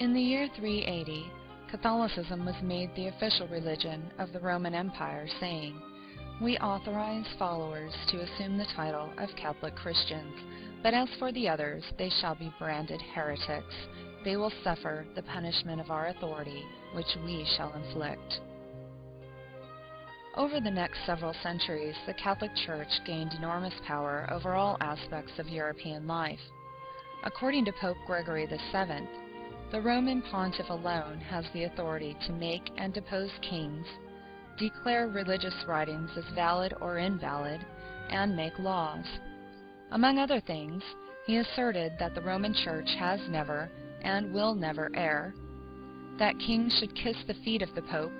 In the year 380, Catholicism was made the official religion of the Roman Empire, saying, "We authorize followers to assume the title of Catholic Christians, but as for the others, they shall be branded heretics. They will suffer the punishment of our authority, which we shall inflict." Over the next several centuries, the Catholic Church gained enormous power over all aspects of European life. According to Pope Gregory VII, the Roman Pontiff alone has the authority to make and depose kings, declare religious writings as valid or invalid, and make laws. Among other things, he asserted that the Roman Church has never and will never err, that kings should kiss the feet of the Pope,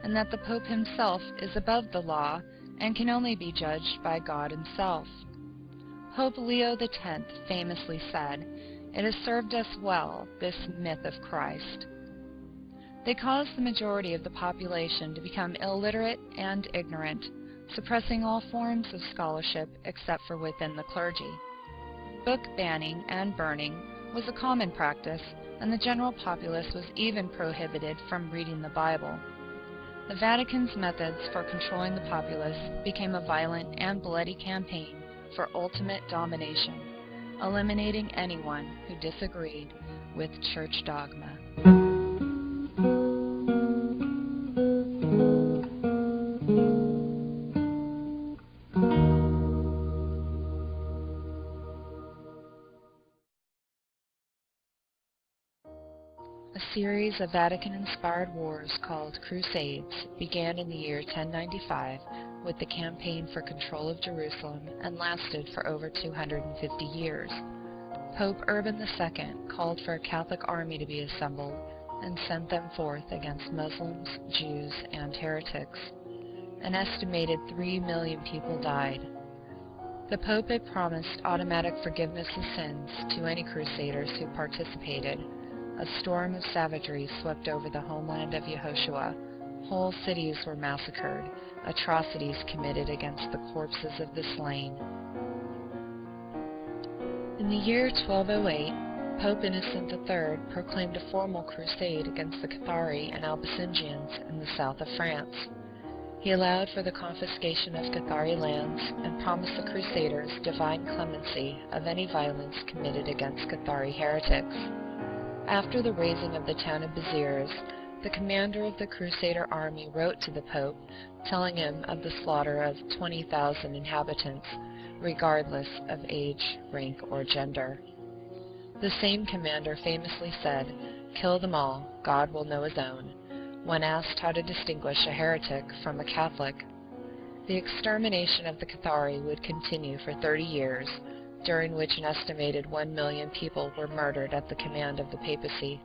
and that the Pope himself is above the law and can only be judged by God himself. Pope Leo X famously said, "It has served us well, this myth of Christ." They caused the majority of the population to become illiterate and ignorant, suppressing all forms of scholarship except for within the clergy. Book banning and burning was a common practice, and the general populace was even prohibited from reading the Bible. The Vatican's methods for controlling the populace became a violent and bloody campaign for ultimate domination, eliminating anyone who disagreed with church dogma. A series of Vatican-inspired wars called Crusades began in the year 1095 with the campaign for control of Jerusalem and lasted for over 250 years. Pope Urban II called for a Catholic army to be assembled and sent them forth against Muslims, Jews, and heretics. An estimated 3 million people died. The Pope had promised automatic forgiveness of sins to any crusaders who participated. A storm of savagery swept over the homeland of Yehoshua. Whole cities were massacred, atrocities committed against the corpses of the slain. In the year 1208, Pope Innocent III proclaimed a formal crusade against the Cathari and Albigensians in the south of France. He allowed for the confiscation of Cathari lands and promised the Crusaders divine clemency of any violence committed against Cathari heretics. After the razing of the town of Béziers, the commander of the Crusader army wrote to the Pope, telling him of the slaughter of 20,000 inhabitants, regardless of age, rank, or gender. The same commander famously said, "Kill them all, God will know his own," when asked how to distinguish a heretic from a Catholic. The extermination of the Cathari would continue for 30 years, during which an estimated 1 million people were murdered at the command of the papacy.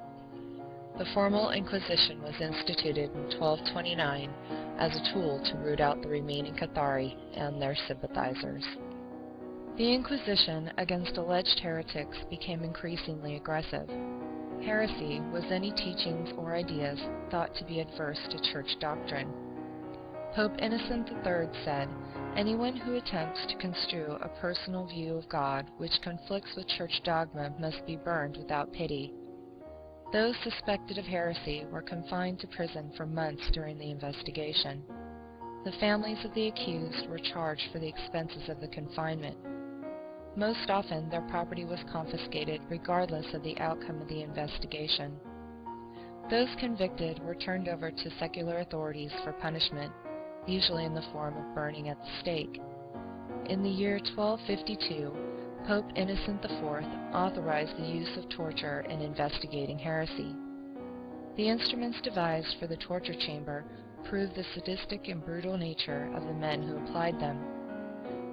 The formal Inquisition was instituted in 1229 as a tool to root out the remaining Cathari and their sympathizers. The Inquisition against alleged heretics became increasingly aggressive. Heresy was any teachings or ideas thought to be adverse to church doctrine. Pope Innocent III said, "Anyone who attempts to construe a personal view of God which conflicts with church dogma must be burned without pity." Those suspected of heresy were confined to prison for months during the investigation. The families of the accused were charged for the expenses of the confinement. Most often, their property was confiscated regardless of the outcome of the investigation. Those convicted were turned over to secular authorities for punishment, usually in the form of burning at the stake. In the year 1252, Pope Innocent IV authorized the use of torture in investigating heresy. The instruments devised for the torture chamber proved the sadistic and brutal nature of the men who applied them.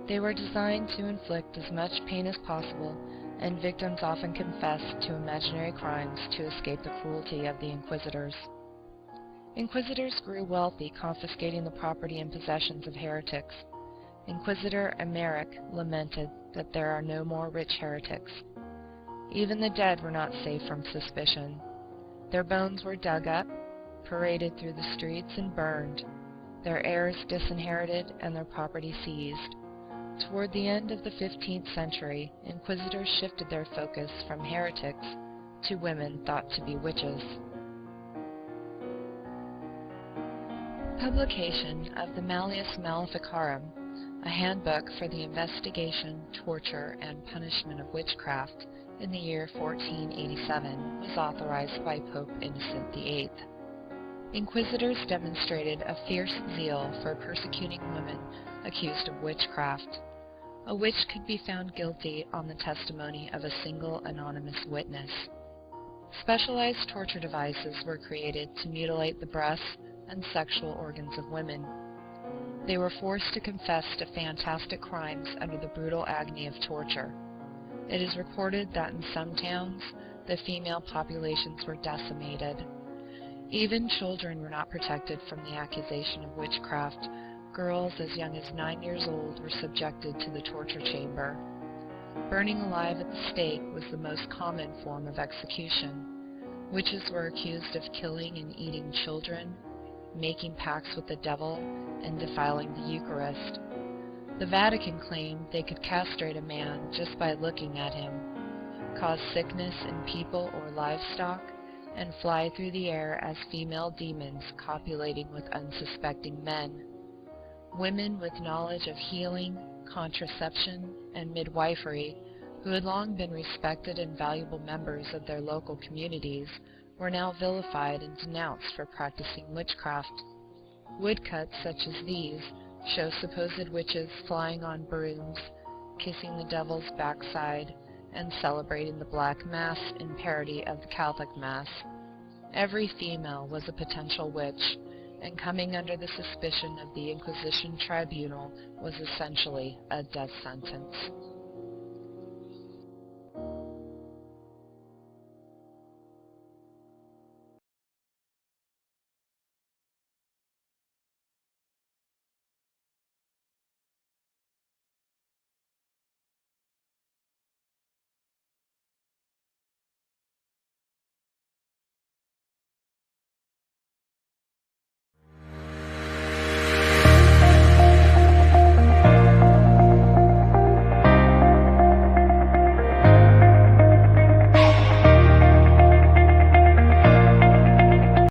They were designed to inflict as much pain as possible, and victims often confessed to imaginary crimes to escape the cruelty of the inquisitors. Inquisitors grew wealthy confiscating the property and possessions of heretics. Inquisitor Emmerich lamented that there are no more rich heretics. Even the dead were not safe from suspicion. Their bones were dug up, paraded through the streets, and burned, their heirs disinherited and their property seized. Toward the end of the 15th century, inquisitors shifted their focus from heretics to women thought to be witches. Publication of the Malleus Maleficarum, a handbook for the investigation, torture, and punishment of witchcraft, in the year 1487, was authorized by Pope Innocent VIII. Inquisitors demonstrated a fierce zeal for persecuting women accused of witchcraft. A witch could be found guilty on the testimony of a single anonymous witness. Specialized torture devices were created to mutilate the breasts and sexual organs of women. They were forced to confess to fantastic crimes under the brutal agony of torture. It is recorded that in some towns, the female populations were decimated. Even children were not protected from the accusation of witchcraft. Girls as young as 9 years old were subjected to the torture chamber. Burning alive at the stake was the most common form of execution. Witches were accused of killing and eating children, making pacts with the devil, and defiling the Eucharist. The Vatican claimed they could castrate a man just by looking at him, cause sickness in people or livestock, and fly through the air as female demons copulating with unsuspecting men. Women with knowledge of healing, contraception, and midwifery, who had long been respected and valuable members of their local communities, were now vilified and denounced for practicing witchcraft. Woodcuts such as these show supposed witches flying on brooms, kissing the devil's backside, and celebrating the Black Mass in parody of the Catholic Mass. Every female was a potential witch, and coming under the suspicion of the Inquisition tribunal was essentially a death sentence.